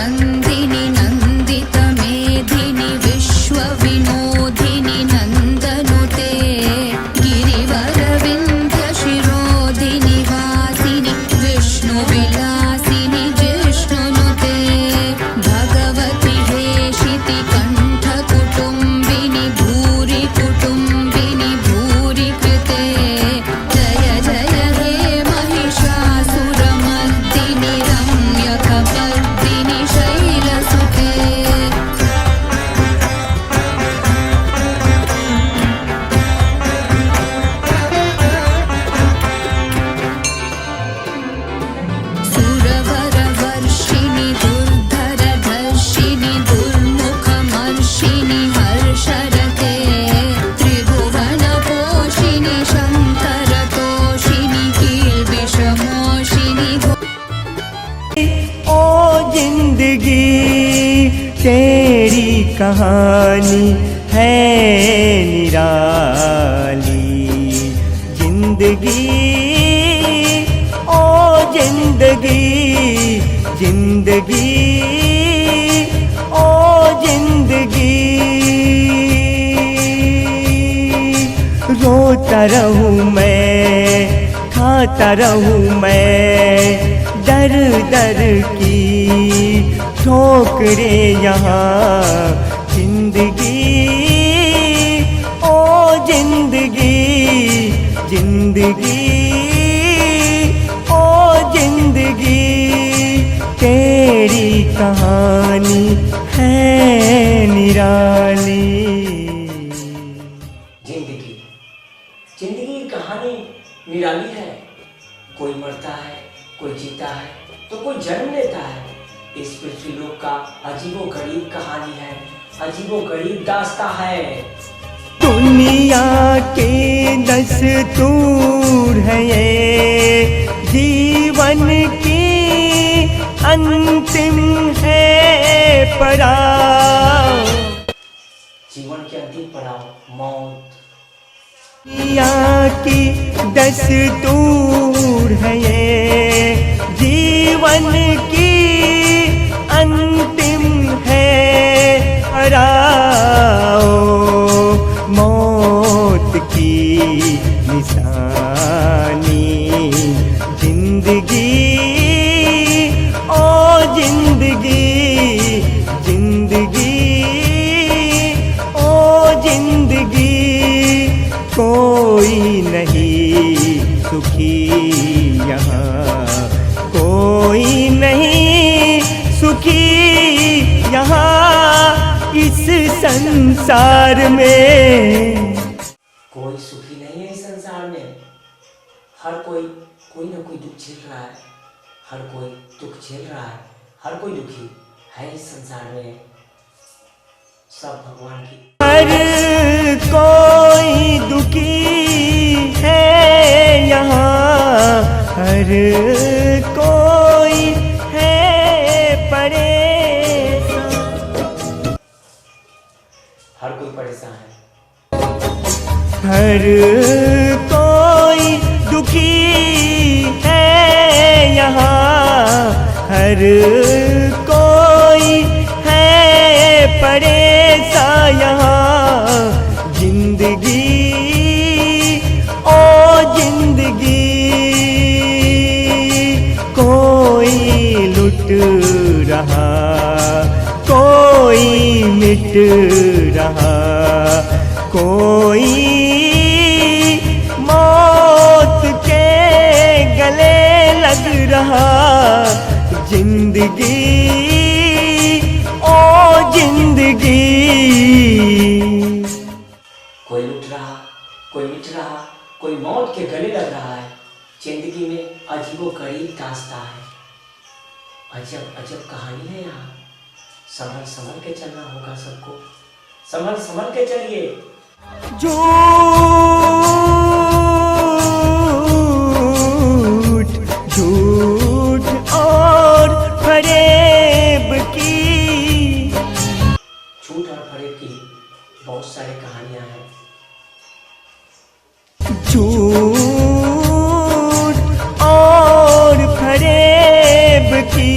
नन्दिनि नन्दितमेधिनि विश्वविनोदिनि नन्दनुते गिरिवरविन्ध्यशिरोधिनि वासिनि विष्णुविलासिनि जिष्णुनुते भगवति हेशिति कण्ठकुटुम्बिनि भूरि कुटुम्बिनि भूरि कृते जय जय हे महिषासुरमर्दिनि रम्यकपर्दिनि शैलसुते सुरवरवर्षिणि दुर्धरधर्षिणि दुर्मुखमर्षिणि हर्षरते त्रिभुवनपोषिणि शङ्करतोषिणि कील्बिषमोषिणि ओ जिंदगी तेरी कहानी है निराली। जिंदगी ओ जिंदगी, जिंदगी ओ जिंदगी। रोता रहूं मैं, खाता रहूं मैं, दर दर की ठोकरें यहाँ। जिंदगी ओ जिंदगी, जिंदगी ओ जिंदगी तेरी कहानी है निराली। जिंदगी जिंदगी की कहानी निराली है। कोई मरता है, कोई जीता है तो कोई जन्म लेता है। इस पृथ्वी लोक का अजीबो गरीब कहानी है, अजीबो गरीब दास्ता है। दुनिया के दस्तूर है ये, जीवन की अंतिम है पड़ाव। जीवन के अंतिम पड़ाव मौत। दुनिया की दस्तूर है ये, जीवन की अंतिम है पड़ाव। मौत की निशानी जिंदगी ओ जिंदगी, जिंदगी ओ जिंदगी। कोई नहीं सुखी यहाँ, कोई नहीं सुखी यहाँ इस संसार में। कोई सुखी नहीं है इस संसार में। हर कोई कोई ना कोई दुख झेल रहा है, हर कोई दुख झेल रहा है, हर कोई दुखी है इस संसार में। सब भगवान की। हर कोई दुखी है यहाँ, हर कोई है परेशान। हर कोई परेशान है। हर कोई दुखी है यहाँ, हर कोई है परेशान यहाँ। जिंदगी ओ जिंदगी, कोई लुट रहा, कोई मिट रहा, कोई मौत के गले लग रहा। जिंदगी ओ जिंदगी। कोई लुट रहा, कोई मिट रहा, कोई मौत के गले लग रहा है। जिंदगी में अजीबो गरीब दास्ता है। अजब अजब कहानी है यहाँ। संभल संभल के चलना होगा सबको, संभल संभल के चलिए। झूठ झूठ और फरेब की, झूठ और फरेब की बहुत सारी कहानियां हैं। झूठ और फरेब की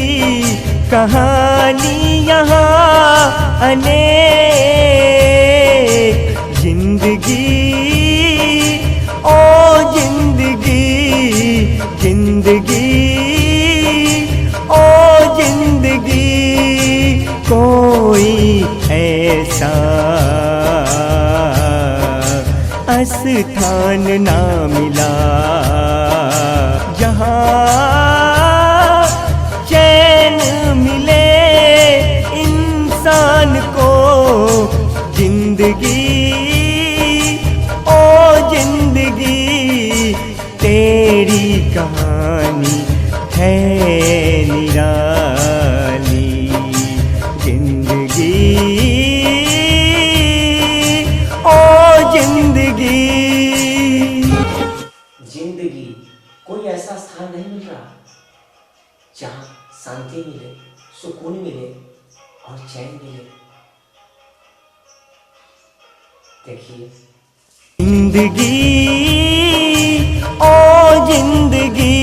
कहानी अनेक जिंदगी ओ जिंदगी जिंदगी ओ जिंदगी कोई ऐसा स्थान ना मिला जहाँ चैन मिले इंसान को। जिंदगी ओ जिंदगी तेरी कहानी है निराली। जिंदगी ओ जिंदगी। जिंदगी कोई ऐसा स्थान नहीं मिल रहा जहाँ शांति मिले, सुकून मिले और चैन मिले। देखिए जिंदगी ओ जिंदगी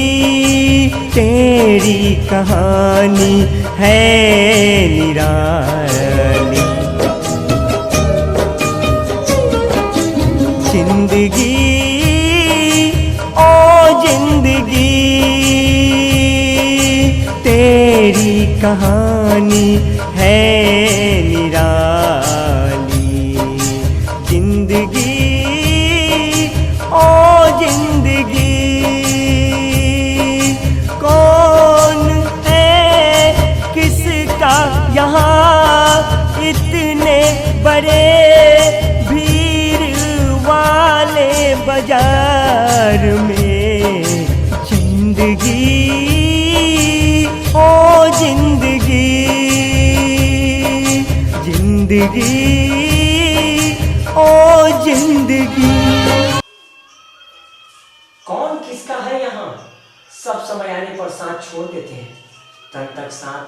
तेरी कहानी है निराली। जिंदगी ओ जिंदगी तेरी कहानी है निराली। जिंदगी ओ जिंदगी कौन है किसका यहाँ इतने बड़े भीड़ वाले बाजार में। जिंदगी ओ जिंदगी जिंदगी ओ जिंदगी। कौन किसका है यहाँ? सब समय आने पर साथ छोड़ देते हैं, तन तक साथ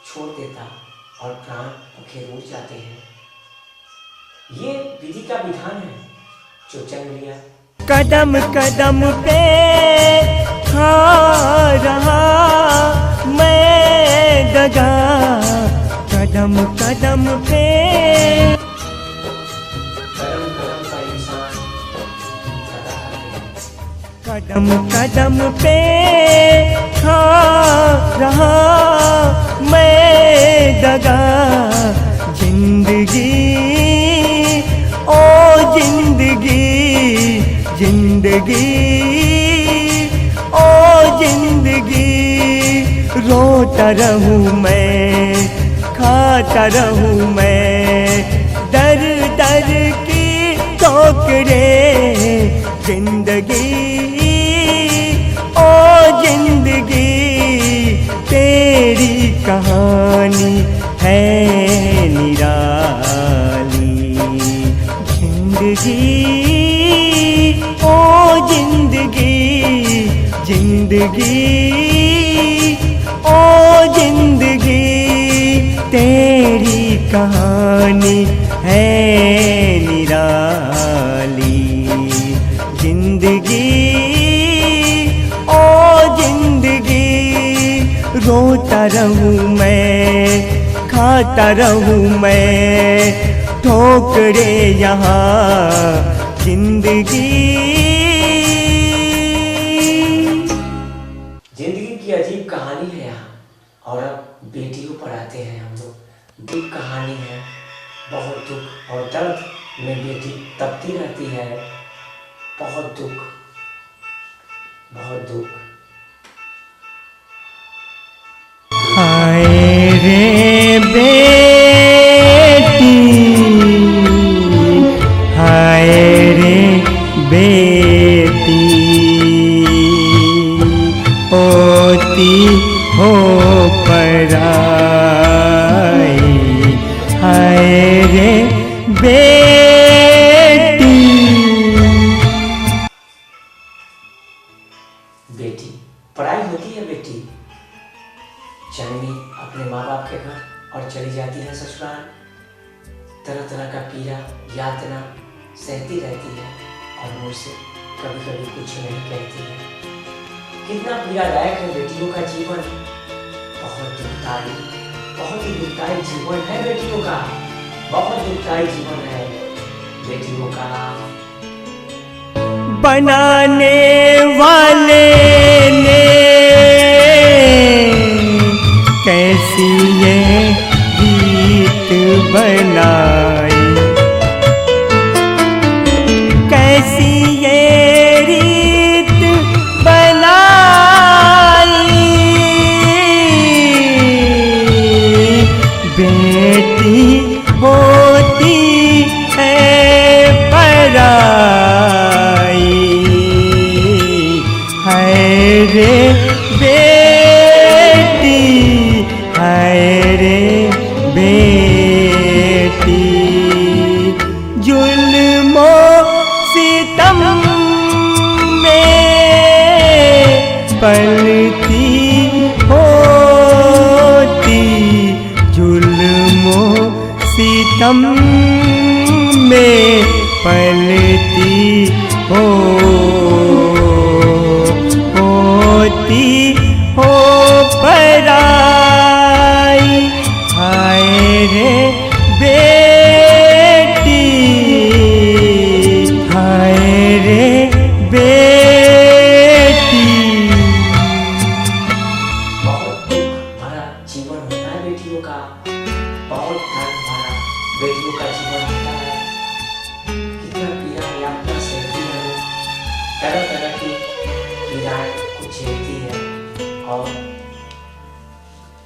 छोड़ देता और प्राण भूखे रूठ जाते हैं। ये विधि का विधान है जो जन्म लिया। कदम कदम पे खा रहा मैं दगा। कदम कदम पे कर्म कर्म का इंसान सदा है। कदम कदम पे खा रहा मैं दगा। जिंदगी ओ जिंदगी जिंदगी ओ जिंदगी रोता रहूं मैं खाता रहूं मैं दर दर की ठोकरें। जिंदगी ओ जिंदगी तेरी कहानी है निराली। जिंदगी ओ जिंदगी जिंदगी ओ जिंदगी तेरी कहानी है निराली। जिंदगी ओ जिंदगी रोता रहूं मैं खाता रहूं मैं ठोकरे यहाँ। जिंदगी जिंदगी की अजीब कहानी है यहाँ। और अब बेटियों पर आते हैं हम लोग। दुख कहानी है, बहुत दुख और दर्द में बेटी तपती रहती है। बहुत दुख बहुत दुख। हाय रे बेटी हाय रे बेटी होती हो पराई। हाय रे बेटी। बेटी पढ़ाई होती है। बेटी जन्मी अपने माँ बाप के घर और चली जाती है ससुराल। तरह तरह का पीड़ा यातना सहती रहती है और मुझसे कभी कभी कुछ नहीं कहती है। कितना पीड़ादायक है बेटियों का जीवन। बहुत दुखदाई जीवन है बेटियों का। बहुत दुखदायी जीवन है बेटियों का। बनाने वाले ने कैसी ये रीत बनाई, कैसी ये रीत बनाई, बेटी होती है पराई, हाय रे बेटी, हाय रे बेटी, जुल्मो सितम में पलती होती, जुल्मो सितम में पलती होती हो पराई, हाय रे बेटी, हाय रे बेटी। बहुत दुख भरा जीवन होता है बेटियों का, बहुत दर्द भरा बेटियों का जीवन होता है। कितना पीड़ा यातना सहती है वो, तरह तरह की पीड़ाएं को झेलती है और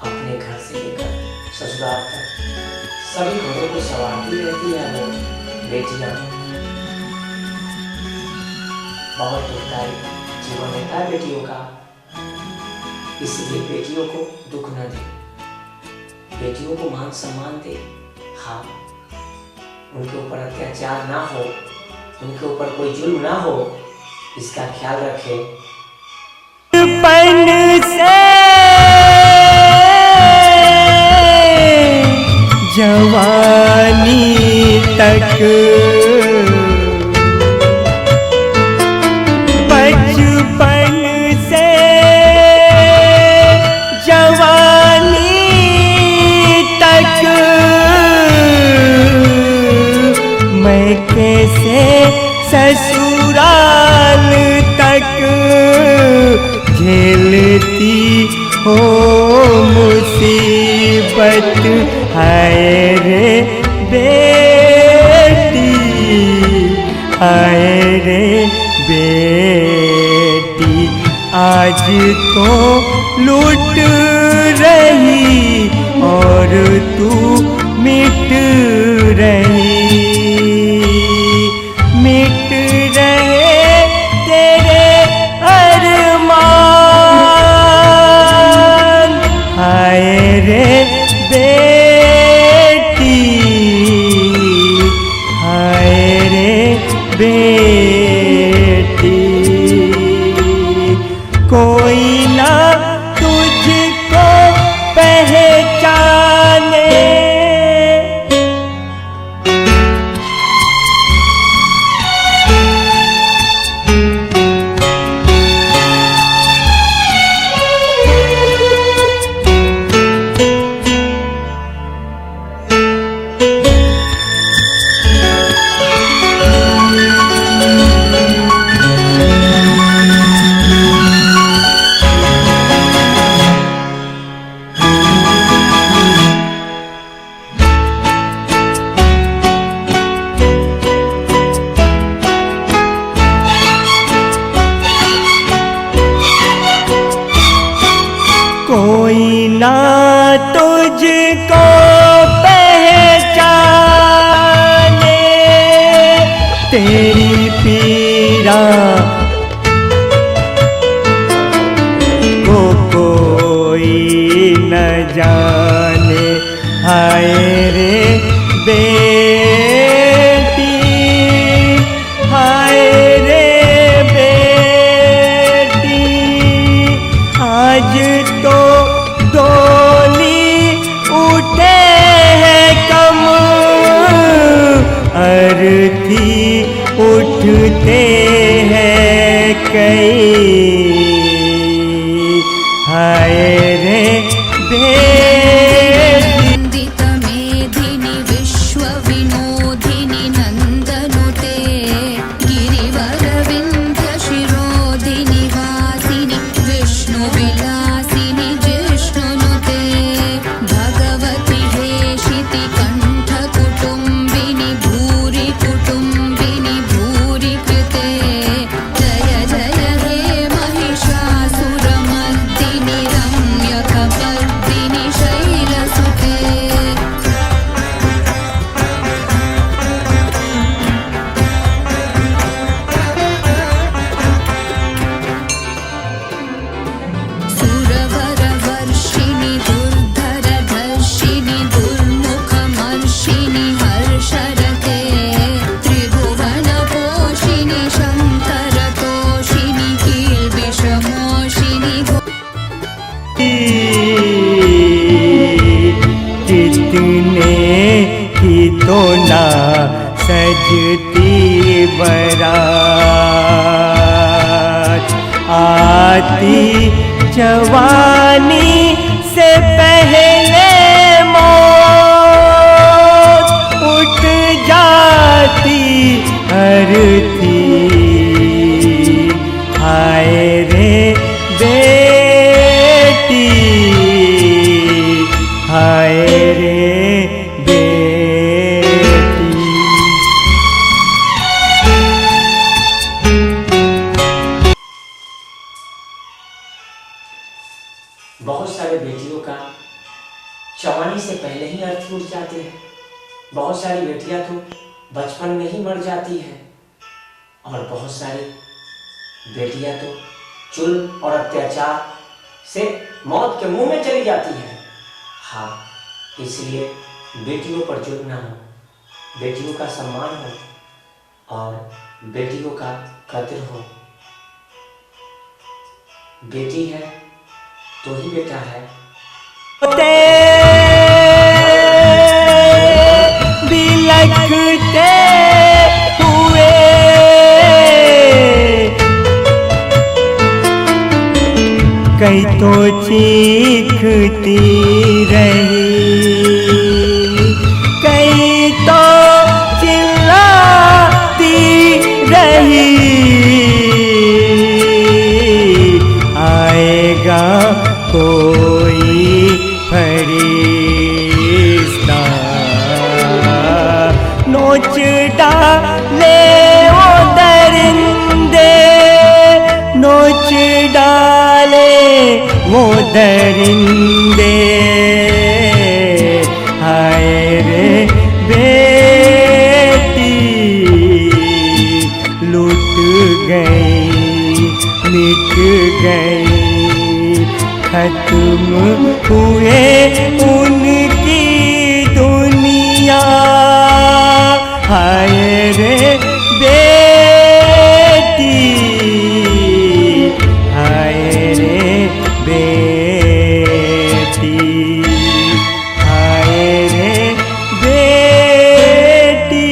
अपने घर से लेकर ससुराल तक सभी घरों को संवारती रहती है वो बेटियां। बहुत दुखदायी जीवन होता है बेटियों का, इसलिए बेटियों को दुख न दे, बेटियों को मान सम्मान दे। हाँ, उनके ऊपर अत्याचार ना हो, उनके ऊपर कोई जुल्म ना हो, इसका ख्याल रखे। बचपन से जवानी तक, बचपन से जवानी तक, मैं कैसे ससुराल तक झेलती हो मुसीबत, हाय रे बेटी, हाय रे बेटी, आज तो लूट रही और तू मिट रही, मिट रहे तेरे अरमान, हाय रे बेटी, हाय रे बेटी, कोई ना तुझको पहचाने, कोई ना तुझको पहचाने, तेरी पीड़ा को कोई न जाने, हाय रे बेटी, हाय रे बेटी, आज तो डोली उठे हैं कम, अर्थी उठते हैं कई, हाय रे बेटी। वन्दित मेदिनि विश्व तो ना सजती बारात। आती जवानी से पहले मौत, उठ जाती अर्थी। हाय रे बेटी, हाय रे बेटी। बहुत सारे बेटियों का जवानी से पहले ही अर्थ उठ जाते हैं। बहुत सारी बेटियां तो बचपन में ही मर जाती है और बहुत सारी बेटियां तो जुल्म और अत्याचार से मौत के मुंह में चली जाती है। हाँ, इसलिए बेटियों पर जुल्म ना हो, बेटियों का सम्मान हो और बेटियों का कदर हो। बेटी है तो ही बेटा है। बिलखते हुए कई तो चीखती रही, कई तो चिल्लाती रही। आएगा कोई फरिश्ता, नोच डाले वो दरिंदे, नोच डाले वो दरिंदे। हाय रे बेटी, लुट गई मिट गई, खत्म हुए उनकी दुनिया। हाय रे बेटी, हाय रे बेटी, हाय रे बेटी।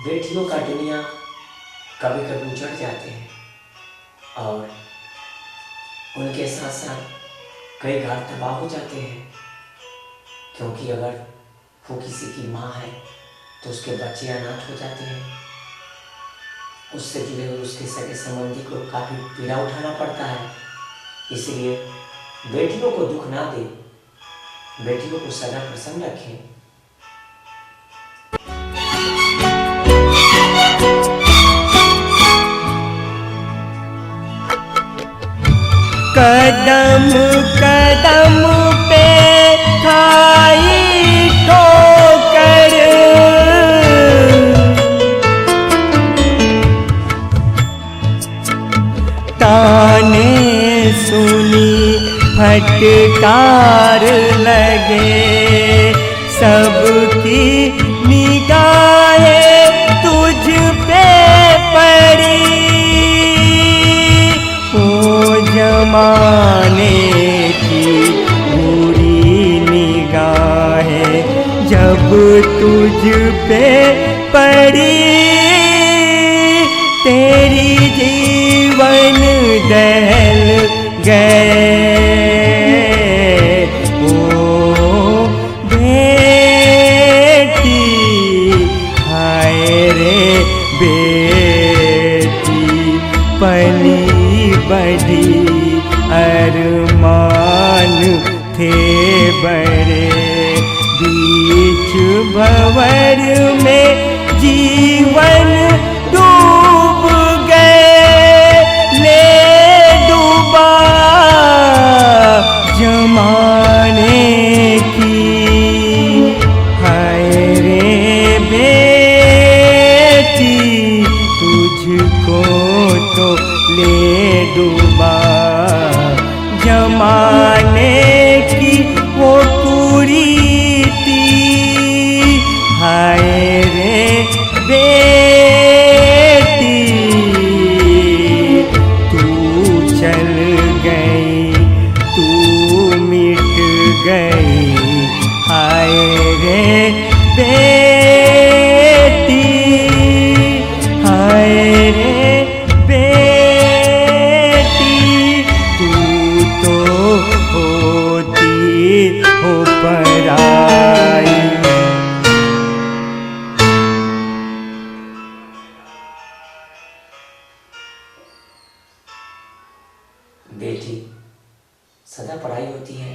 बेटियों का दुनिया कभी कभी उजड़ जाते हैं और उनके साथ साथ कई घर तबाह हो जाते हैं, क्योंकि अगर वो किसी की माँ है तो उसके बच्चे अनाथ हो जाते हैं। उससे जुड़े हुए उसके सगे संबंधी को काफ़ी पीड़ा उठाना पड़ता है। इसलिए बेटियों को दुख ना दे, बेटियों को सदा प्रसन्न रखें। कदम कदम पे खाई ठोकर, ताने सुनी फटकार लगे, सबकी निगाहें तुझ पे पड़ी। ओ जमाने की बुरी निगाहें जब तुझ पे पड़ी, तेरी जीवन दहल गए। ओ बेटी, हाय रे बेटी, पली बड़ी अरमान थे बड़े, बीच भंवर में जीवन डूब गए, ले डूबा जमाने की। हाय रे बेटी, तुझको तो ले डूबा जमाने की वो कुरीति। हाय रे बेटी। बेटी सदा पढ़ाई होती है।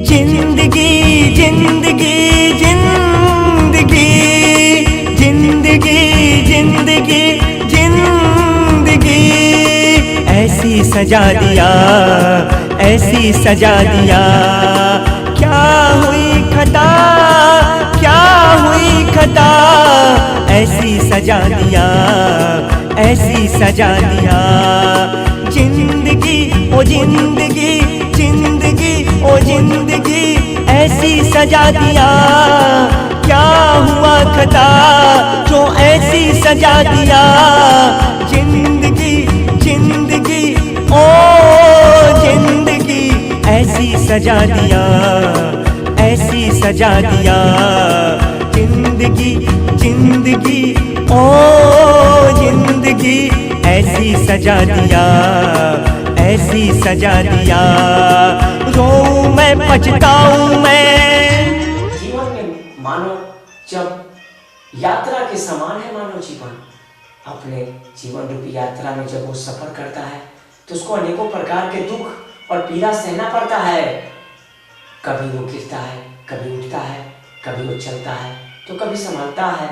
जिंदगी जिंदगी जिंदगी जिंदगी जिंदगी जिंदगी ऐसी सजा दिया, ऐसी सजा दिया। क्या हुई खता, क्या हुई खता, ऐसी सजा दिया, ऐसी सजा दिया। जिंदगी ओ जिंदगी जिंदगी ओ जिंदगी ऐसी सजा दिया। क्या हुआ खता जो ऐसी सजा दिया। जिंदगी जिंदगी ओ जिंदगी ऐसी सजा दिया, ऐसी सजा दिया। जिंदगी जिंदगी ओ जिंदगी ऐसी सजा दिया, ऐसी सजा दिया। रोऊं मैं पछताऊं मैं। जीवन में मानो जब यात्रा के समान है मानव जीवन। अपने जीवन रूपी यात्रा में जब वो सफर करता है तो उसको अनेकों प्रकार के दुख और पीड़ा सहना पड़ता है। कभी वो गिरता है, कभी उठता है, कभी वो चलता है तो कभी संभलता है।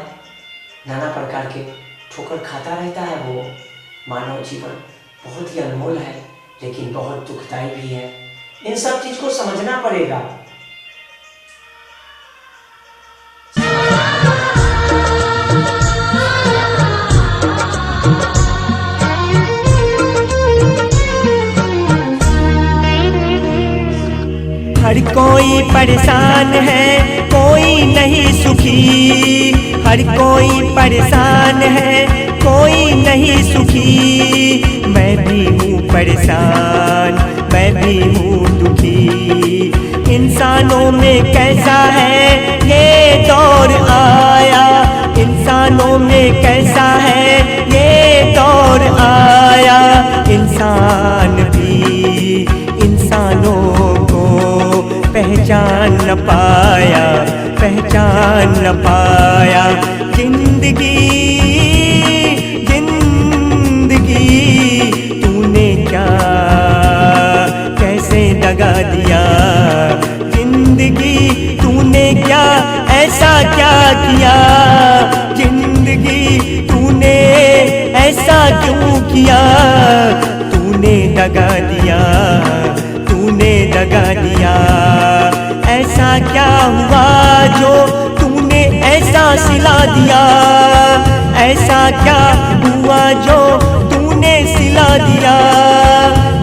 नाना प्रकार के ठोकर खाता रहता है वो। मानव जीवन बहुत ही अनमोल है लेकिन बहुत दुखदायी भी है। इन सब चीज को समझना पड़ेगा। हर कोई परेशान है, कोई नहीं सुखी। हर कोई परेशान है, कोई नहीं सुखी। मैं भी हूँ परेशान, मैं भी हूँ दुखी। इंसानों में कैसा है ये दौर आया। इंसानों में कैसा है ये दौर आया। इंसान भी इंसानों को पहचान न पाया, पहचान न पाया। जिंदगी जिंदगी तूने क्या कैसे दगा दिया। जिंदगी तूने क्या ऐसा क्या किया। जिंदगी तूने ऐसा क्यों किया। तूने दगा दिया, तूने दगा दिया। ऐसा क्या हुआ जो तूने ऐसा सिला दिया। ऐसा क्या हुआ जो तूने सिला दिया।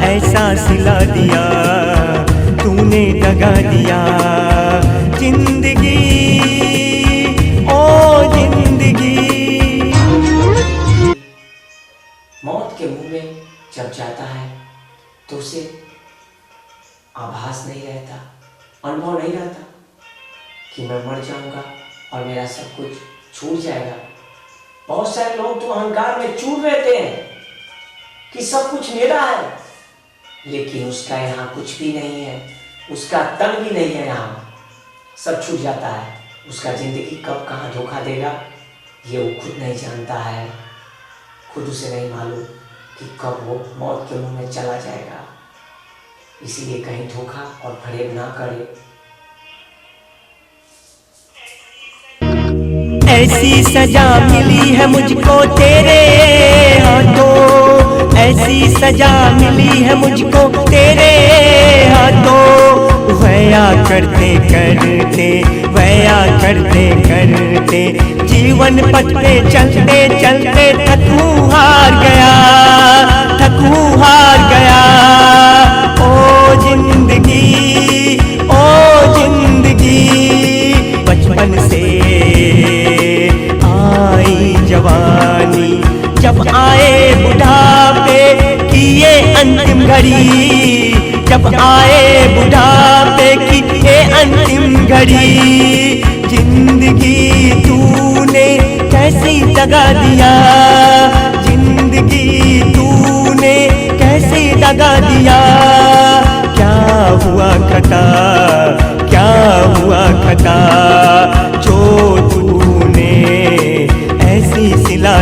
ऐसा सिला दिया, तूने दगा दिया। जिंदगी ओ जिंदगी। मौत के मुंह में जब जाता है तो उसे आभास नहीं रहता, अनुभव नहीं रहता कि मैं मर जाऊंगा और मेरा सब कुछ छूट जाएगा। बहुत सारे लोग तो अहंकार में चूर रहते हैं कि सब कुछ मेरा है, लेकिन उसका यहाँ कुछ भी नहीं है, उसका तन भी नहीं है। यहाँ सब छूट जाता है। उसका जिंदगी कब कहाँ धोखा देगा ये वो खुद नहीं जानता है। खुद उसे नहीं मालूम कि कब वो मौत के मुंह में चला जाएगा। इसीलिए कहीं धोखा और फरेब ना करे। ऐसी सजा मिली है मुझको तेरे हाथों। ऐसी सजा मिली है मुझको तेरे हाथों। वया करते करते, वया करते करते जीवन पथ पे चलते चलते थकू हार गया, थकू हार गया। ओ जिंदगी, ओ जिंदगी बचपन से आई जवानी, जब आए बुढ़ापे की ये अंतिम घड़ी। जब आए बुढ़ापे की ये अंतिम घड़ी। जिंदगी तूने कैसी दगा दिया। जिंदगी तूने कैसी दगा दिया। क्या हुआ खता, क्या हुआ खता जो तूने ऐसी सिला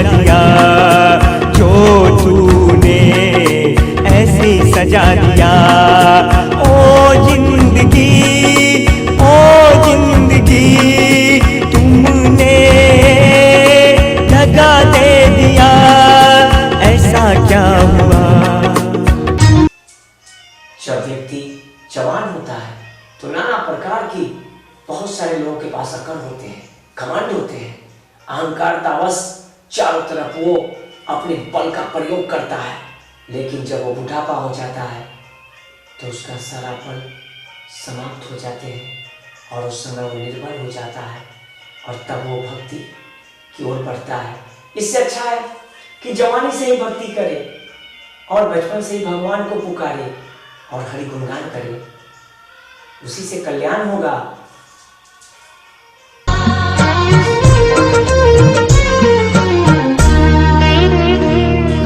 सकड़ होते हैं, घमंड होते हैं, अहंकारतावश चारों तरफ वो अपने बल का प्रयोग करता है। लेकिन जब वो बुढ़ापा हो जाता है तो उसका सारा बल समाप्त हो जाते हैं और उस समय वो निर्बल हो जाता है और तब वो भक्ति की ओर बढ़ता है। इससे अच्छा है कि जवानी से ही भक्ति करे और बचपन से ही भगवान को पुकारे और हरि गुणगान करे, उसी से कल्याण होगा।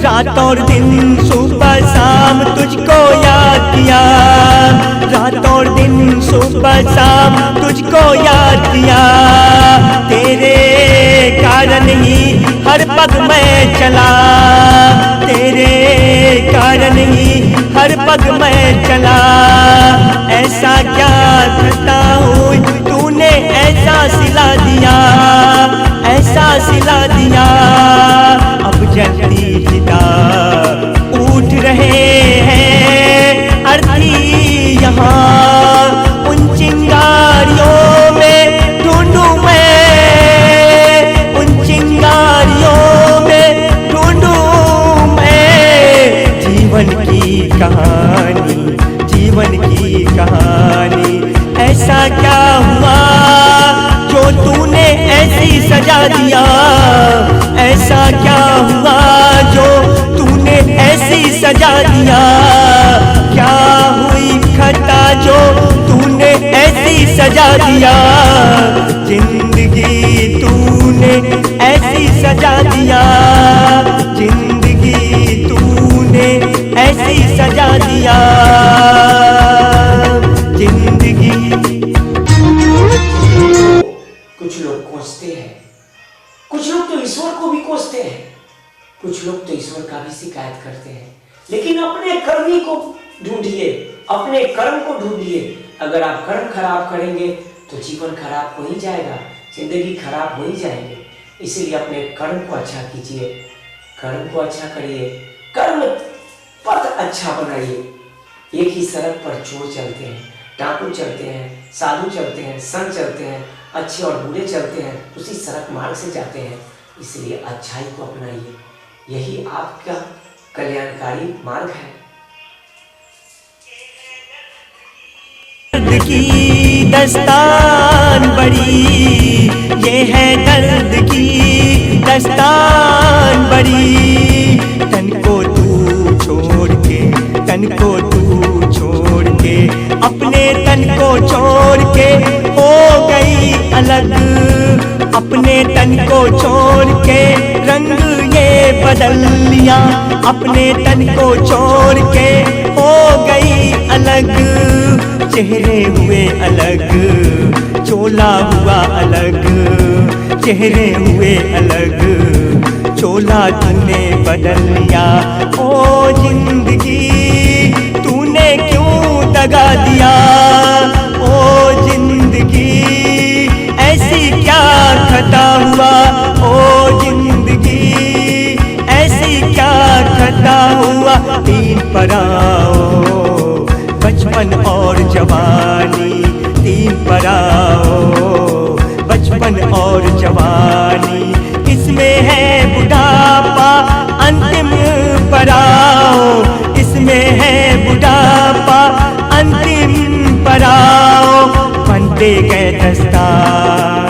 रात और दिन सुबह शाम तुझको याद किया, रात और दिन सुबह शाम तुझको याद किया। तेरे कारण ही हर पग मैं चला, तेरे कारण ही हर पग मैं चला। ऐसा क्या करता हूँ तूने ऐसा सिला दिया, ऐसा सिला दिया। अब जल्दी पिता उठ रहे हैं अर्थी यहाँ, उन चिंगारियों में ढूंढूं मैं, उन चिंगारियों में ढूंढूं मैं। जीवन की कहानी, जीवन की कहानी, ऐसा क्या हुआ जो तूने ऐसी सजा दिया, ऐसा क्या हुआ जो तूने ऐसी सजा दिया। क्या हुई खता जो तूने ऐसी सजा दिया, जिंदगी तूने ऐसी सजा दिया, जिंदगी तूने ऐसी सजा दिया, जिंदगी। कुछ लोग कोसते हैं, कुछ लोग तो ईश्वर को भी कोसते हैं, कुछ लोग तो ईश्वर का भी शिकायत करते हैं। लेकिन अपने कर्मी को ढूंढिए, अपने कर्म को ढूंढिए। अगर आप कर्म खराब करेंगे तो जीवन खराब हो ही जाएगा, जिंदगी खराब हो ही जाएगी। इसीलिए अपने कर्म को अच्छा कीजिए, कर्म को अच्छा करिए, कर्म पथ अच्छा बनाइए। एक ही सड़क पर चोर चलते हैं, डाकू चलते हैं, साधु चलते हैं, संत चलते हैं, अच्छे और बुरे चलते हैं, उसी सड़क मार्ग से जाते हैं। इसलिए अच्छाई को अपनाइए, यही आपका कल्याणकारी मार्ग है। दर्द की दस्तान बड़ी, ये है दर्द की दस्तान बड़ी। तन को तू छोड़ के, तन को तू छोड़ के, अपने तन को छोड़ के हो गई अलग, अपने तन को छोड़ के रंग ये बदल लिया, अपने तन को छोड़ के हो गई अलग। चेहरे हुए अलग, चोला हुआ अलग, चेहरे हुए अलग, चोला तूने बदल लिया। ओ जिंदगी तूने क्यों दगा दिया, ओ जिंदगी ऐसी क्या खता हुआ, ओ जिंदगी ऐसी क्या खता हुआ। तीन पराओ बचपन और जवानी, तीन पराओ बचपन और जवानी, इसमें है बुढ़ापा अंतिम पड़ाव, इसमें है बुढ़ापा अंतिम पड़ाव। बनते गए दस्तार।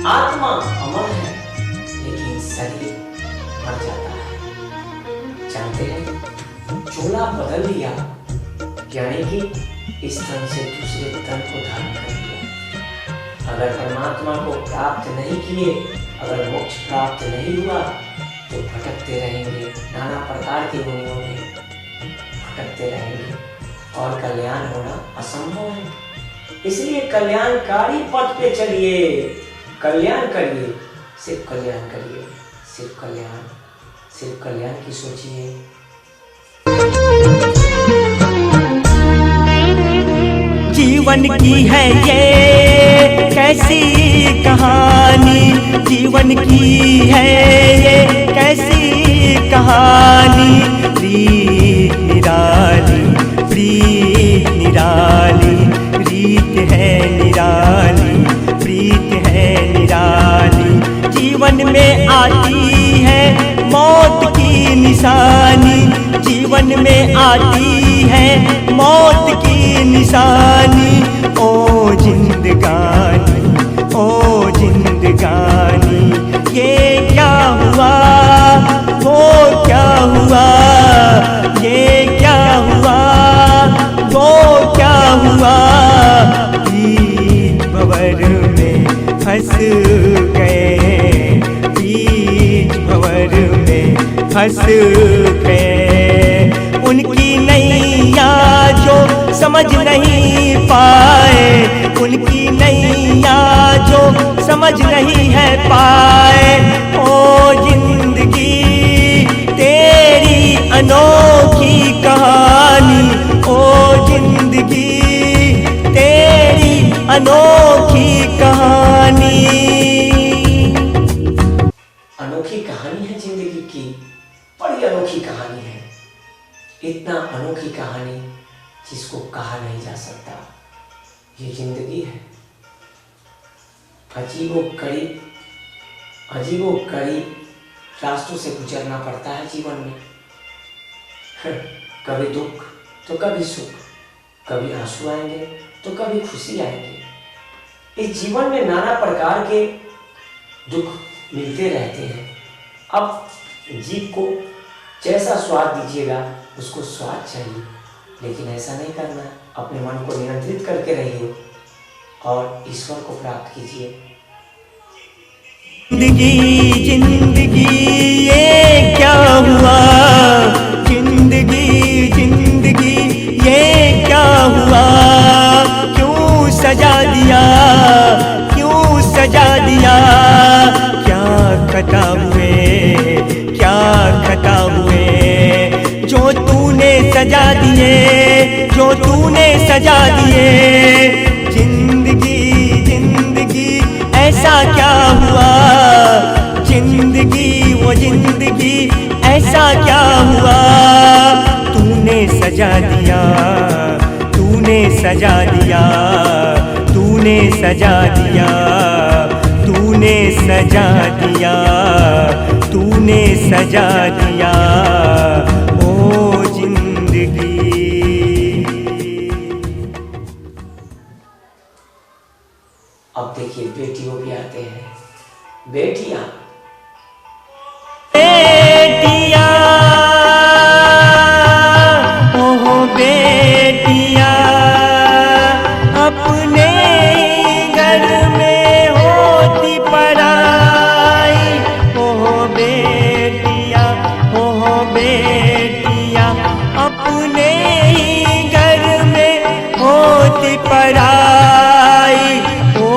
आत्मा अमर है लेकिन शरीर मर जाता है। जानते हैं, चोला बदल लिया यानी कि इस तन से दूसरे तन को धारण कर लिया। अगर परमात्मा को प्राप्त नहीं किए, अगर मोक्ष प्राप्त नहीं हुआ तो भटकते रहेंगे, नाना प्रकार की गुणों में भटकते रहेंगे और कल्याण होना असंभव है। इसलिए कल्याणकारी पथ पे चलिए, कल्याण करिए, सिर्फ कल्याण करिए, सिर्फ कल्याण, सिर्फ कल्याण की सोचिए। जीवन की है ये कैसी कहानी, जीवन की है ये कैसी कहानी। प्रीत निराली, प्रीत निराली, रीत है निराली, प्रीत है निराली। जीवन में आती है मौत की निशानी, जीवन में आती है मौत की निशानी। ओ जिंदगानी, ओ जिंदगानी, ये क्या हुआ, वो क्या हुआ, ये क्या हुआ, वो क्या हुआ। बीच भंवर में फंस गए, बीच भंवर में फंस गए। उनकी नैया जो समझ नहीं पाए, उनकी नैया जो समझ नहीं है पाए। ओ जिंदगी तेरी अनोखी कहानी, ओ जिंदगी तेरी अनोखी कहानी। अनोखी कहानी है जिंदगी की, बड़ी अनोखी कहानी है। इतना अनोखी कहानी जिसको कहा नहीं जा सकता। ये जिंदगी है। अजीबोगरीब रास्तों से गुजरना पड़ता है जीवन में। कभी दुख तो कभी सुख, कभी आंसू आएंगे तो कभी खुशी आएंगे। इस जीवन में नाना प्रकार के दुख मिलते रहते हैं। अब जीभ को जैसा स्वाद दीजिएगा उसको स्वाद चाहिए, लेकिन ऐसा नहीं करना है। अपने मन को नियंत्रित करके रहिए और ईश्वर को प्राप्त कीजिए। जिंदगी जिंदगी ये क्या हुआ, जिंदगी जिंदगी ये क्या हुआ। क्यों सजा दिया, क्यों सजा दिया। क्या खता हुए, क्या खता हुए, जो तूने सजा दिए, जो तूने सजा दिए। जिंदगी जिंदगी ऐसा क्या हुआ, जिंदगी वो जिंदगी ऐसा क्या हुआ। तूने सजा दिया, तूने सजा दिया, तूने सजा दिया, तूने सजा दिया, तूने सजा दिया। ओ जिंदगी। अब देखिए बेटियों भी आते हैं। बेटियां बेटिया, ओहो बेटिया, अपने घर में होती पराई। ओहो बेटिया, ओहो बेटिया, अपने ही घर में होती पराई। ओ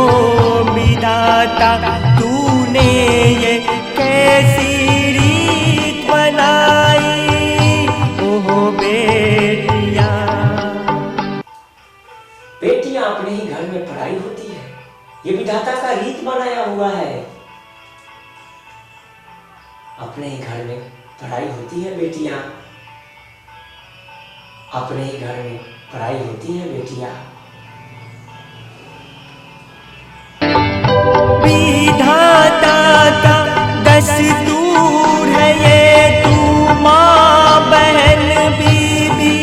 विधाता तूने ये कैसी रीत बनाई। ओहो बेटिया। बेटियां अपने ही घर में पढ़ाई होती है, ये विधाता का रीत बनाया हुआ है। अपने ही घर में पढ़ाई होती है बेटियां, अपने ही घर में पढ़ाई होती है बेटियां। विधाता का दस्तूर है ये, तू माँ बहन बीबी।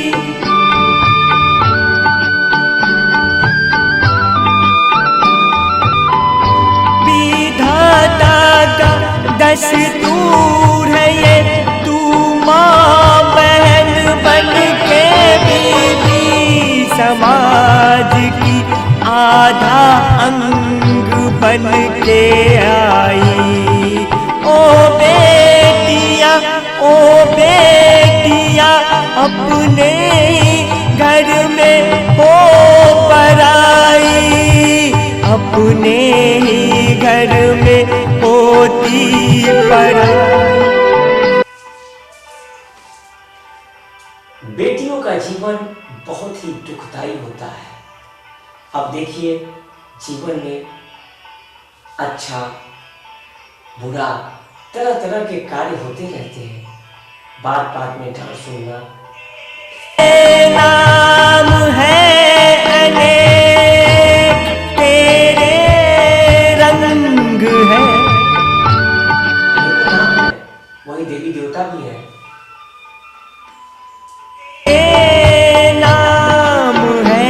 विधाता का दस्तूर है ये, तू माँ बहन बन के बीबी। समाज की आधा अंग बन के आई। ओ बेटिया, ओ बेटिया, अपने ही घर में हो पराई। अपने ही घर में होती पराई। बेटियों का जीवन बहुत ही दुखदायी होता है। अब देखिए जीवन में अच्छा बुरा तरह तरह के कार्य होते रहते हैं। बात बात में डांट सुनना। नाम है अनेक तेरे रंग है। अनेकों नाम है, वही देवी देवता भी है। नाम है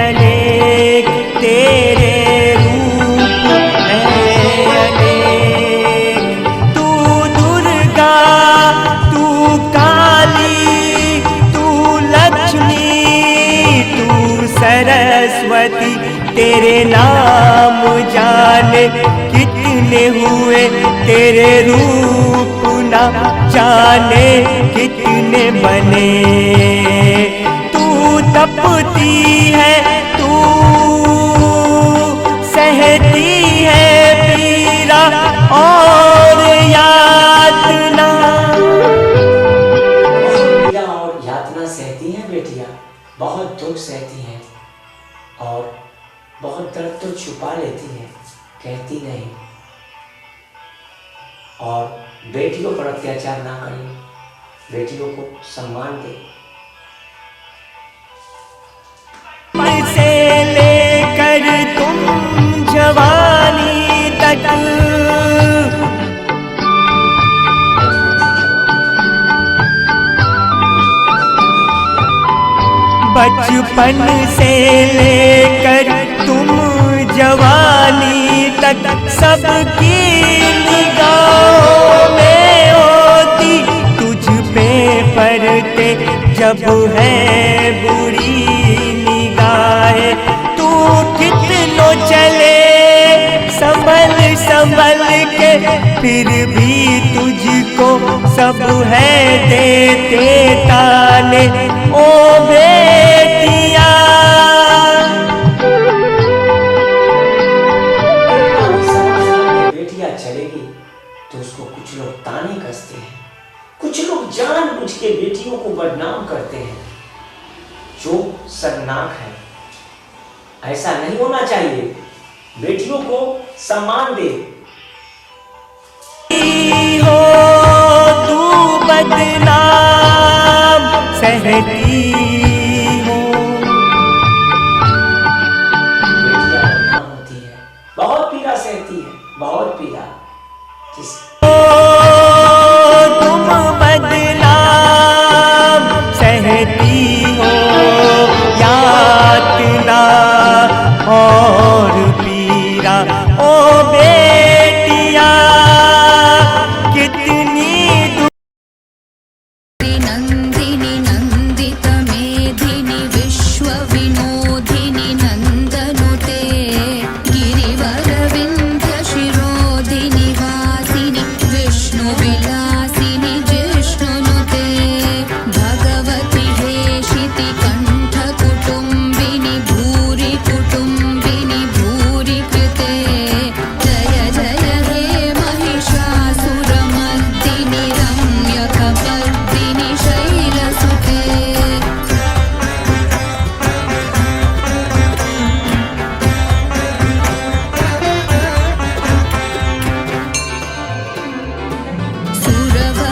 अनेक तेरे रूप है अनेक। तू दुर्गा, तू काली, तू लक्ष्मी, तू सरस्वती, तेरे नाम जाने कितने हुए, तेरे रूप ना जाने कितने बने। तू तपती है, तू सहती है पीड़ा और यातना। बहुत पीड़ा और यातना सहती हैं बेटियां, बहुत दुख सहती हैं और बहुत दर्द तो छुपा लेती हैं, कहती नहीं। और बेटियों पर अत्याचार ना करें, बेटियों को सम्मान दें। से लेकर तुम जवानी तक, बचपन से लेकर तुम जवानी तक, सबकी निगाहों में होती तुझ पे पड़ते जब है बुरी निगाहें। तू कितनों चले संभल संभल के, फिर भी तुझको सब है देते ताने। ओ बेटिया, बेटियां चलेगी तो उसको कुछ लोग ताने कसते हैं, कुछ लोग जानबूझ के बेटियों को बदनाम करते हैं, जो शर्मनाक है। ऐसा नहीं होना चाहिए, बेटियों को सम्मान दे। हो तू बदनाम सहती हो। बेटियां बदनाम होती है, बहुत पीड़ा सहती है, बहुत पीड़ा। तुम बदनाम सहती हो, यातना और पीड़ा। ओ बेटिया, कितनी नंदिनी नंदित मेधिनी विश्व विनोदिनी नंदनुते गिरिवर विंध्य शिरोधिनी वासिनी विष्णु विलासिनी जिष्णुनुते भगवती हेशिति कंठ कुटुंबिनी भूरि कुटुंबिनी भूरि कृते जय जय हे महिषासुरमर्दिनि रम्यकपर्दिनि शैलसुते।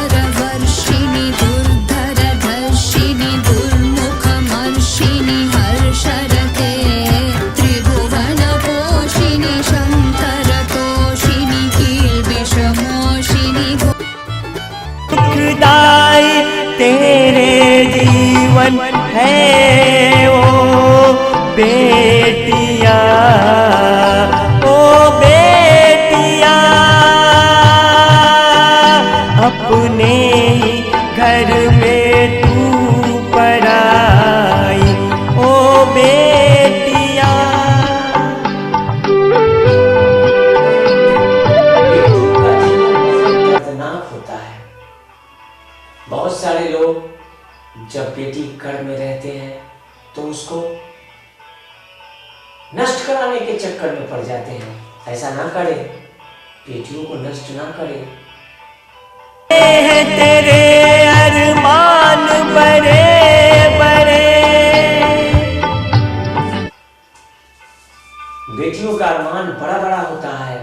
सुरवरवर्षिणि दुर्धरधर्षिणि दुर्मुखमर्षिणि हर्षरते त्रिभुवनपोषिणि शङ्करतोषिणि कील्बिषमोषिणि दुखदाई तेरे जीवन है ओ बेटिया। ओ बेटिया, अपने ही घर में तू पराई। ओ बेटिया, बेटियों का जीवन बहुत दर्दनाक होता है। बहुत सारे लोग जब बेटी गर्भ में रहते हैं तो उसको नष्ट कराने के चक्कर में पड़ जाते हैं। ऐसा ना करें, बेटियों को नष्ट ना करें। तेरे अरमान बड़े बड़े, बेटियों का अरमान बड़ा बड़ा होता है,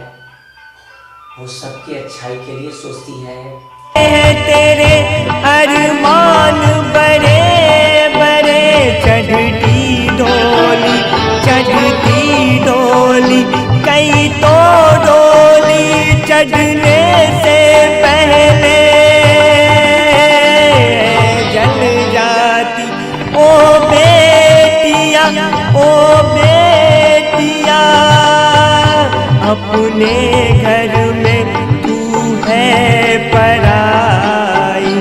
वो सबकी अच्छाई के लिए सोचती है। तेरे अरमान बड़े बड़े, चढ़ती डोली चढ़ने से पहले जल जाती ओ बेटियां, ओ बेटियां, अपने घर में तू है पराई।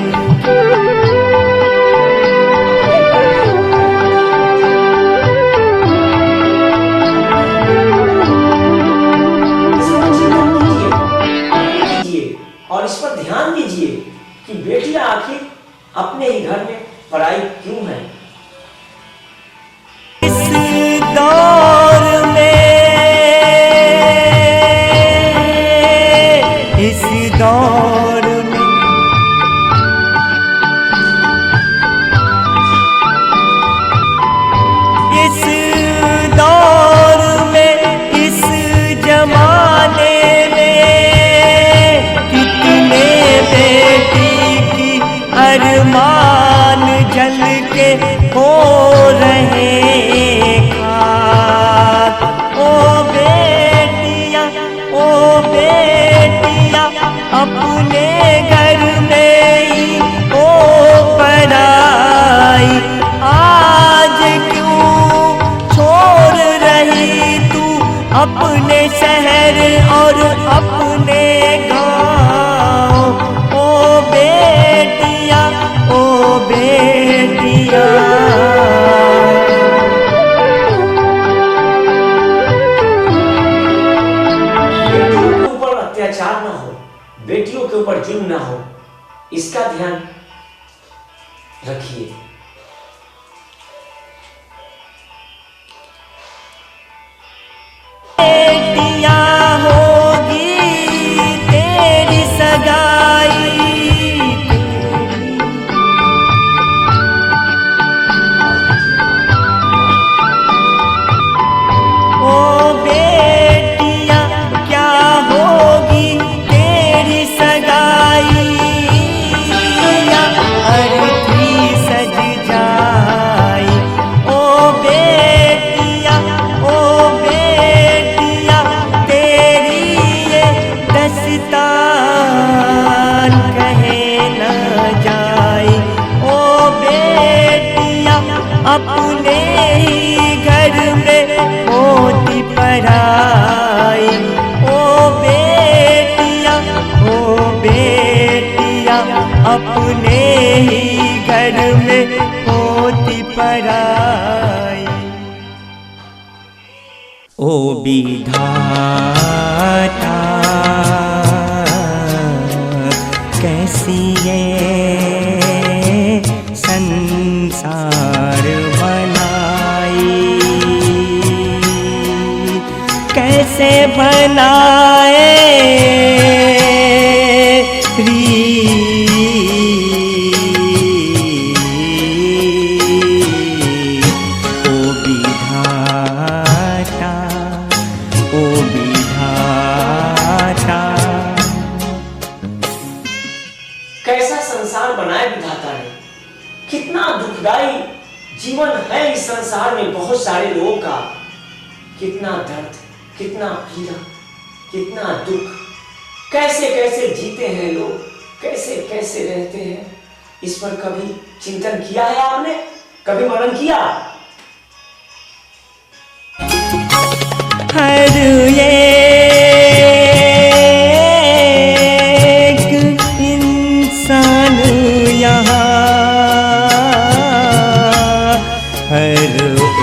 और इस पर ध्यान दीजिए कि बेटियां आखिर अपने ही घर में पराई क्यों है। इस दौर में, इस दौर में, इस दौर में, इस जमाने अरमान जल के हो रहे खाक। ओ बेटियां, ओ बेटियां, अपने घर में ही हो पराई। आज क्यों छोड़ रही तू अपने शहर और अपने गाँव। ओ बेटियां, ओ बेटियां, बेटियों के ऊपर अत्याचार ना हो, बेटियों के ऊपर जुल्म ना हो, इसका ध्यान रखिए। बेटियां होगी तेरी सगाई, ओ बेटियां क्या होगी तेरी सगाई। अर्थी सज जाई, ओ बेटियां, ओ बेटियां, तेरी ये दस्तान कहे न जाई। ओ बेटियां अपने ही घर में होती पराई। ओ बेटियां, ओ बेटियां, अपने ही घर में होती पराई। ओ विधाता कैसी ये संसार बनाई, कैसे बनाए ओ विधाता, ओ विधाता। कैसा संसार बनाया विधाता ने, कितना दुखदाई जीवन है इस संसार में बहुत सारे लोगों का। कितना दर्द, कितना पीड़ा, कितना दुख, कैसे कैसे जीते हैं लोग, कैसे कैसे रहते हैं। इस पर कभी चिंतन किया है आपने, कभी मनन किया? हर एक इंसान यहाँ, हर एक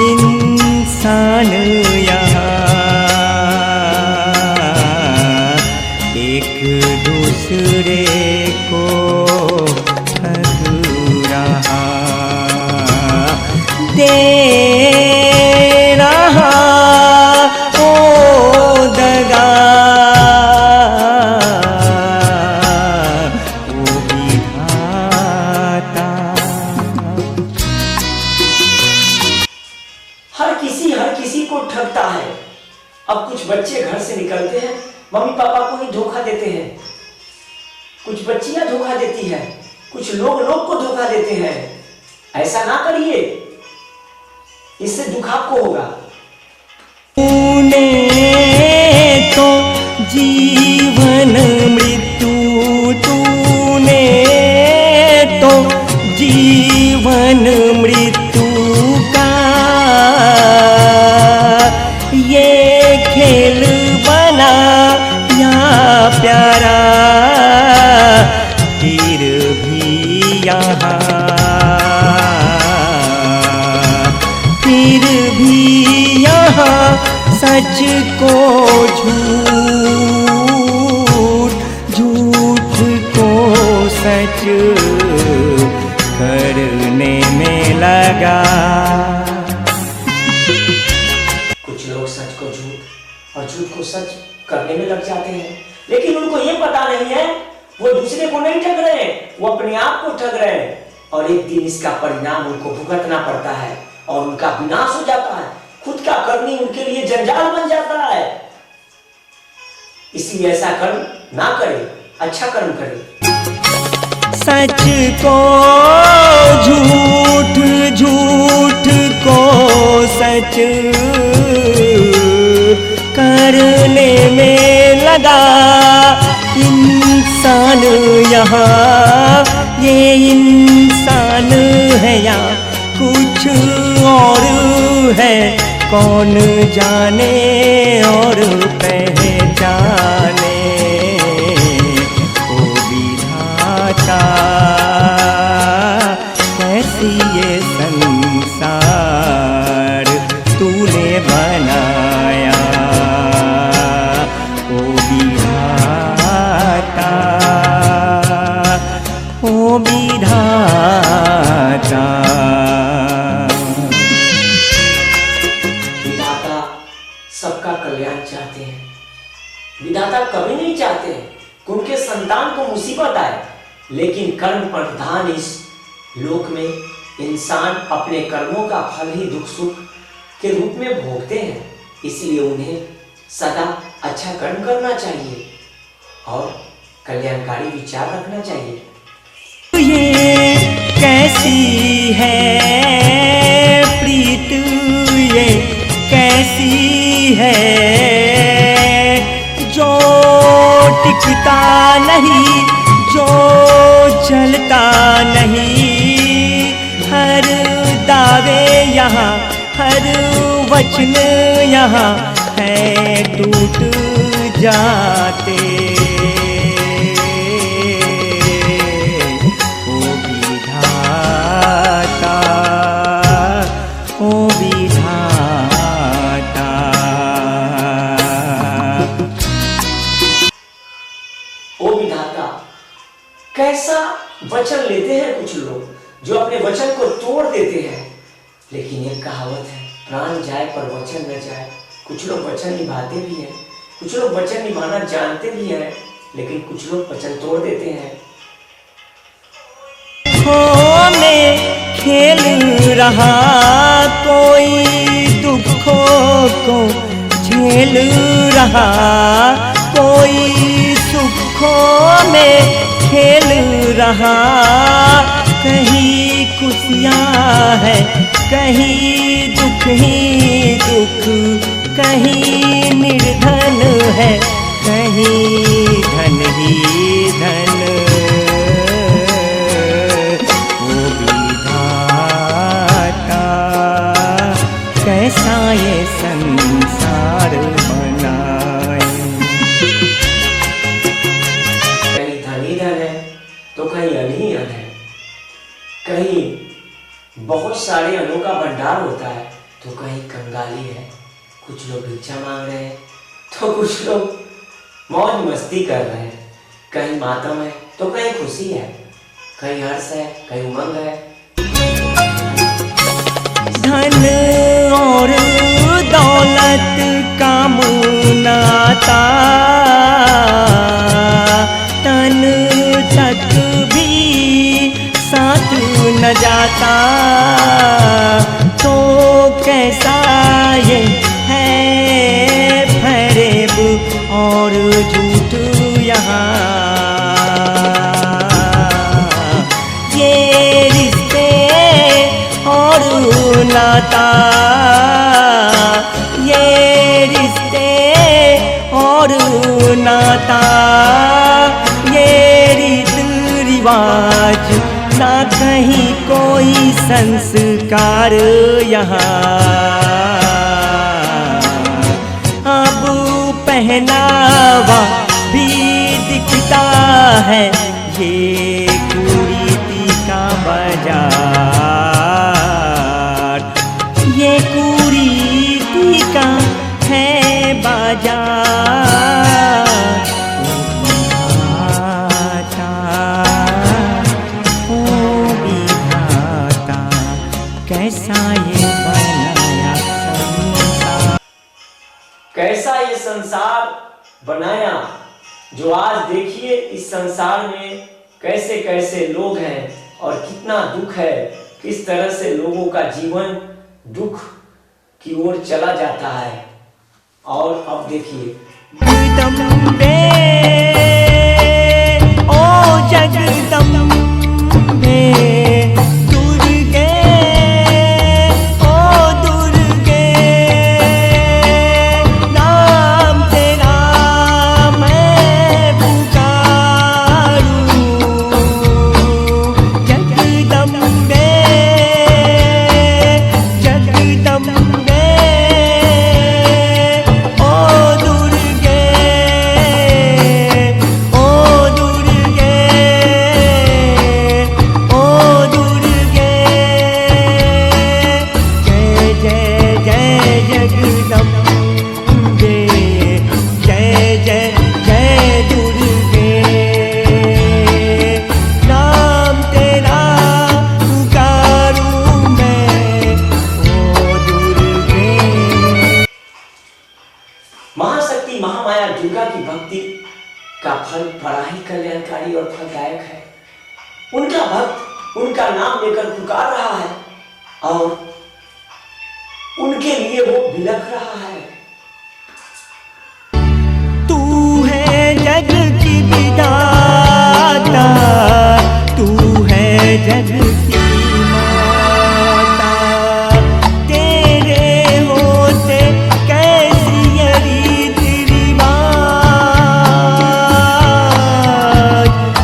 इंसान यहाँ एक दूसरे को ठग रहा, दे रहा ओ दगा, ओ विधाता। हर किसी को ठगता है। अब कुछ बच्चे घर से निकलते हैं, मम्मी पापा को ही धोखा देते हैं, कुछ बच्चियां धोखा देती है, कुछ लोग को धोखा देते हैं। ऐसा ना करिए, इससे दुख आपको होगा। तूने यहाँ सच को झूठ, झूठ को सच करने में लगा। कुछ लोग सच को झूठ और झूठ को सच करने में लग जाते हैं, लेकिन उनको ये पता नहीं है वो दूसरे को नहीं ठग रहे हैं, वो अपने आप को ठग रहे हैं, और एक दिन इसका परिणाम उनको भुगतना पड़ता है और उनका विनाश हो जाता है। खुद का करनी उनके लिए जंजाल बन जाता है। इसलिए ऐसा कर्म ना करें, अच्छा कर्म करें। सच को झूठ, झूठ को सच करने में लगा। इंसान यहाँ ये इंसान है या कुछ और है, कौन जाने और पहचाने। ओ विधाता कैसी ये संसार तूने बनाया। ओ विधाता, ओ विधाता। विधाता सबका कल्याण चाहते हैं। विधाता कभी नहीं चाहते कि उनके संतान को मुसीबत आए, लेकिन कर्म प्रधान इस लोक में इंसान अपने कर्मों का फल ही दुख सुख के रूप में भोगते हैं। इसलिए उन्हें सदा अच्छा कर्म करना चाहिए और कल्याणकारी विचार रखना चाहिए। ये कैसी है प्रीत, ये कैसी है जो टिकता नहीं, जो चलता नहीं। हर दावे यहाँ, हर वचन यहाँ है टूट जाते। ओ विधाता, ओ विधाता। ओ विधाता, कैसा वचन लेते हैं कुछ लोग जो अपने वचन को तोड़ देते हैं। लेकिन एक कहावत है, प्राण जाए पर वचन न जाए। कुछ लोग वचन निभाते भी हैं, कुछ लोग वचन निभाना जानते भी हैं, लेकिन कुछ लोग वचन तोड़ देते हैं। में खेल रहा कोई दुखों को झेल रहा, कोई सुखों में खेल रहा। कहीं खुशियाँ है, कहीं दुख ही दुख, कहीं निर्धन है, कहीं धन ही धन। ओ विधाता कैसा ये संसार बनाए। कहीं धनी धन है तो कहीं अन ही अन है, कहीं बहुत सारे अनों का भंडार होता है तो कहीं कंगाली है। कुछ लोग भिक्षा मांग रहे हैं तो कुछ लोग मौज मस्ती कर रहे हैं। कहीं मातम है तो कहीं खुशी है, कहीं हर्ष है, कहीं उमंग है। धन और दौलत का मुनाता तन तक भी साथ न जाता। तो कैसा ये है फरेब और झूठ यहाँ, ये रिश्ते और नाता, ये रिश्ते और नाता, ये रीत रिवाज ना कहीं कोई संस्कार यहाँ। अब पहनावा भी दिखता है ये कुरीति का बाजार, ये कुरीति का कैसा ये संसार बनाया, जो आज देखिए इस संसार में कैसे कैसे लोग हैं और कितना दुख है, किस तरह से लोगों का जीवन दुख की ओर चला जाता है। और अब देखिए जगदम्बे, ओ जगदम्बे, दुर्गे, ओ दुर्गे, नाम तेरा मैं पुकारूं। जगदम्बे, जगदम्बे, ओ दुर्गे, ओ दुर्गे, ओ दुर्गे, जय जय जय जगदम्बे, जय जय जय दुर्गे, नाम तेरा पुकारूं मैं, ओ दुर्गे। महाशक्ति महामाया दुर्गा की भक्ति का फल बड़ा ही कल्याणकारी और फलदायक है। उनका भक्त उनका नाम लेकर पुकार रहा है और उनके लिए वो बिलख रहा है। तू है जग की विधाता, तू है जग की माता, तेरे होते कैसी ये रीत रिवाज,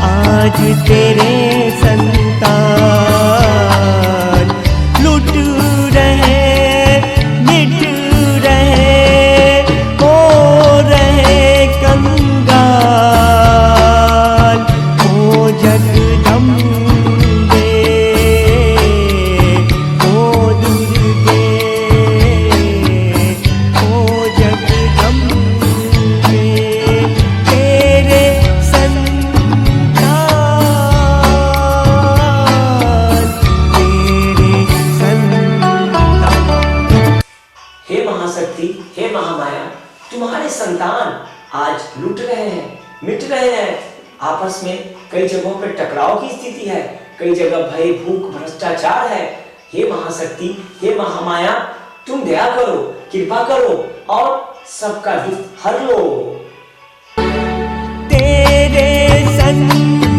आज तेरे संतान लुट रहे, मिट रहे, हो रहे कंगाल। ओ जगदम्बे, ओ दुर्गे, ओ जगदम्बे, तेरे संतान, तेरे संतान। हे महाशक्ति, हे महामाया, तुम्हारे संतान आज लुट रहे हैं, मिट रहे हैं। आपस में कई जगहों पर टकराव की स्थिति है, कई जगह भय, भूख, भ्रष्टाचार है। हे महाशक्ति, हे महामाया, तुम दया करो, कृपा करो और सबका दुख हर लो। तेरे संतान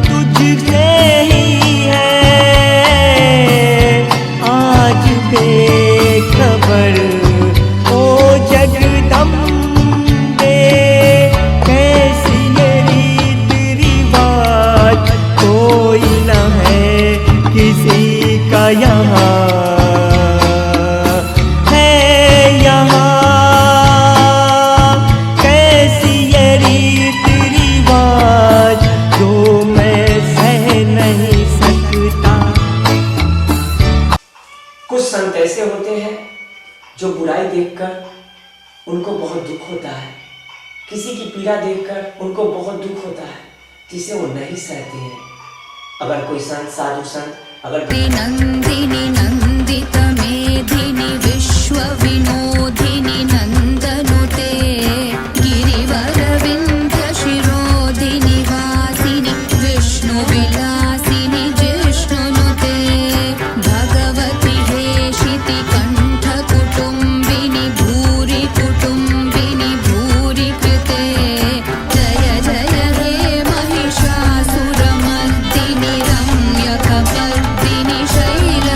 तुझसे ही है आज बेखबर। ओ जगदम्बे, कैसी ये रीत रिवाज, कोई न है किसी का यहाँ, है यहाँ कैसी ये रीत रिवाज, जो मैं सह नहीं सकता। कुछ संत ऐसे होते हैं जो बुराई देखकर उनको बहुत दुख होता है, किसी की पीड़ा देखकर उनको बहुत दुख होता है, जिसे वो नहीं सहते हैं। अगर कोई संत, साधु संत अगर नंदिनी नंदित मेधिनी विश्व विनोदिनी नंदनुते गिरिवर विंध्य शिरोधिनी वासिनी विष्णु विलासिनी जिष्णुनुते भगवती हेशिति कंठ कुटुंबिनी भूरि कुटुंबिनी भूरि कृते जय जय हे महिषासुरमर्दिनी रम्यकपर्दिनी शैल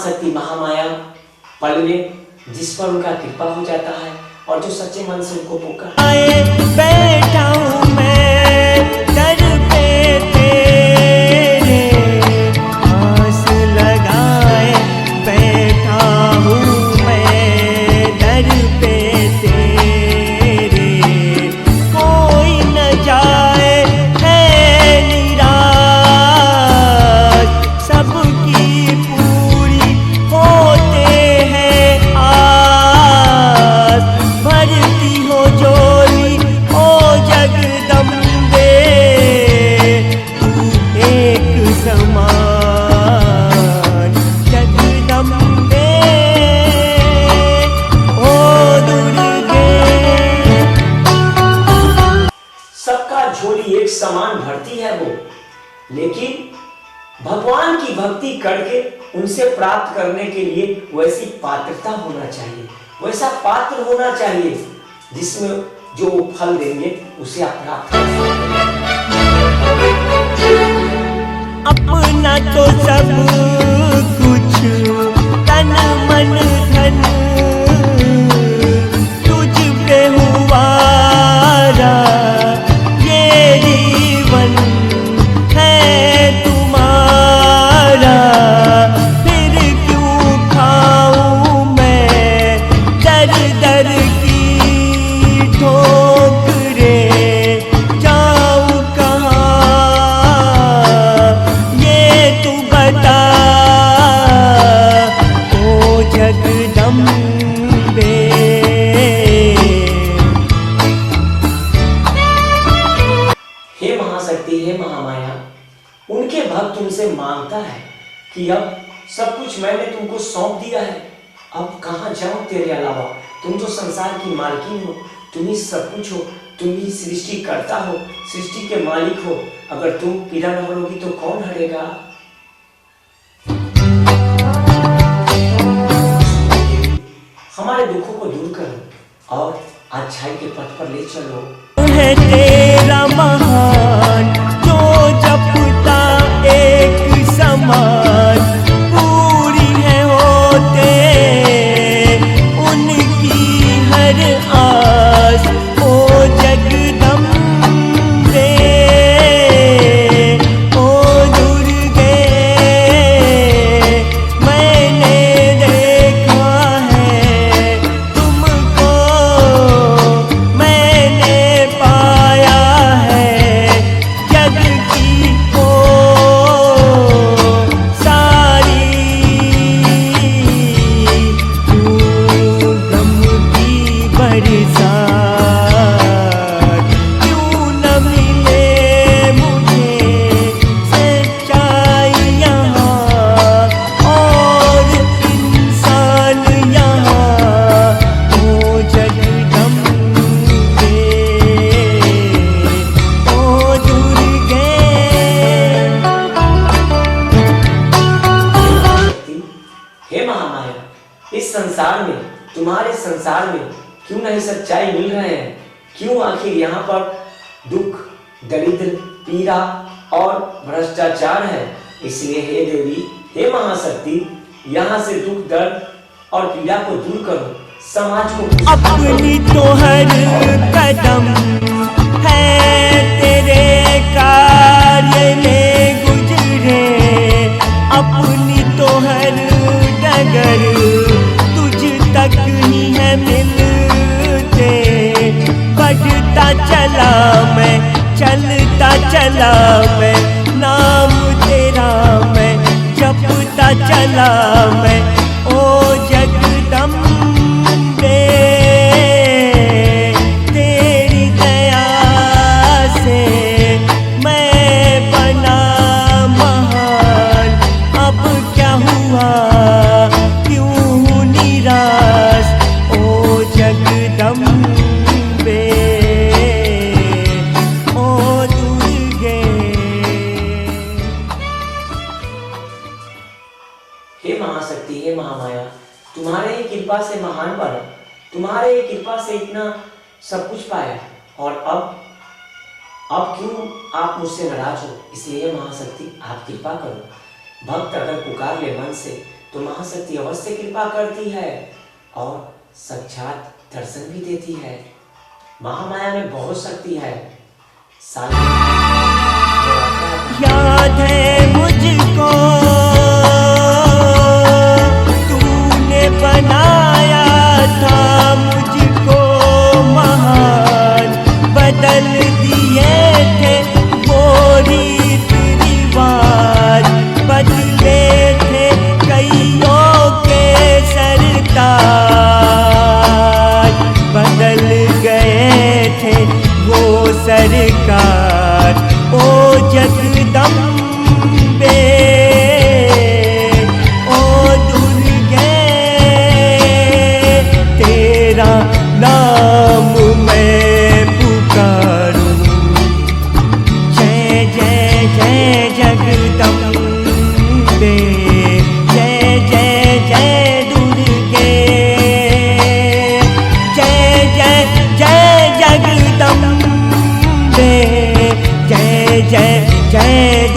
महाशक्ति महामाया पल में जिस पर उनका कृपा हो जाता है और जो सच्चे मन से उनको पुकार बैठा हूँ मैं दर पे तेरे, आस लगाए बैठा हूँ मैं दर पे तेरे, कोई न जाए है निराश, सबकी पूरी होते हैं आस, भरती हो जोली ओ जगदम्बे, तू एक समान जगदम्बे ओ दुर्गे। सबका झोली एक समान भरती है वो, लेकिन भगवान की भक्ति करके उनसे प्राप्त करने के लिए वैसी पात्रता होना चाहिए, वैसा पात्र होना चाहिए जिसमें जो फल देंगे उसे आप प्राप्त कर सकते। अपना तो सब कुछ तन मन धन तुझ पे हुआ, ये जीवन है तुम्हारा, फिर क्यों खाऊं मैं दर दर की ठोकरे, जाऊं कहाँ ये तू बता ओ जगदम्बे। हे महाशक्ति हे महामाया, उनके भक्त उनसे मांगता है कि अब सब कुछ मैंने तुमको सौंप दिया है, अब कहाँ जाऊं तेरे अलावा, तुम तो संसार की मालकिन हो, तुम ही सब कुछ हो, तुम ही सृष्टि करता हो, सृष्टि के मालिक हो, अगर तुम पीड़ा न हरोगी तो कौन हरेगा। हमारे दुखों को दूर करो और अच्छाई के पथ पर ले चलो। है तेरा महान जो जपता एक समान, पूरी है होते उनकी हर आस ओ जगदम्बे ओ दुर्गे। मैंने देखा है तुमको, मैंने पाया है जग की को सारी, तू गम की बरसात, क्यों न मिले मुझे सच्चाई यहाँ और इंसान यहाँ ओ जगदम्बे ओ दुर्गे। हे महामाया, इस संसार में, तुम्हारे संसार में क्यों नहीं सच्चाई मिल रहे हैं, क्यों आखिर यहाँ पर दुख दरिद्र पीड़ा और भ्रष्टाचार है। इसलिए हे देवी हे महाशक्ति, यहाँ से दुख दर्द और पीड़ा को दूर करो, समाज को अपनी तो हर कदम है तेरे कार्य में गुजरे, अपनी तो हर डगर तुझ तक ही है मिलते, बढ़ता चला मैं चलता चला मैं, नाम तेरा मैं जपता चला मैं ओ जगदम्बे। तेरी दया से मैं बना महान, अब क्या हुआ क्यों निराश ओ जगदम्बे ओ दुर्गे। हे महाशक्ति हे महामाया, तुम्हारे ही कृपा से महान बना, तुम्हारे ही कृपा से इतना सब कुछ पाया, और अब क्यों आप मुझसे नाराज हो। इसलिए महाशक्ति आप कृपा करो, भक्त अगर पुकार ले मन से तो महाशक्ति अवश्य कृपा करती है और साक्षात दर्शन भी देती है। महामाया में बहुत शक्ति है। याद है मुझको तूने बनाया था मुझको महान, बदल दिए थे वो रीत रिवाज, बदले थे कईयों के सरताज, बदल गए थे वो सरकार। ओ जगदम्बे ओ दुर्गे, तेरा नाम मैं पुकारूं। जय जय जय जगदम्बे, जय जय जय दुर्गे, जय जय जय जगदम्बे, जय जय जय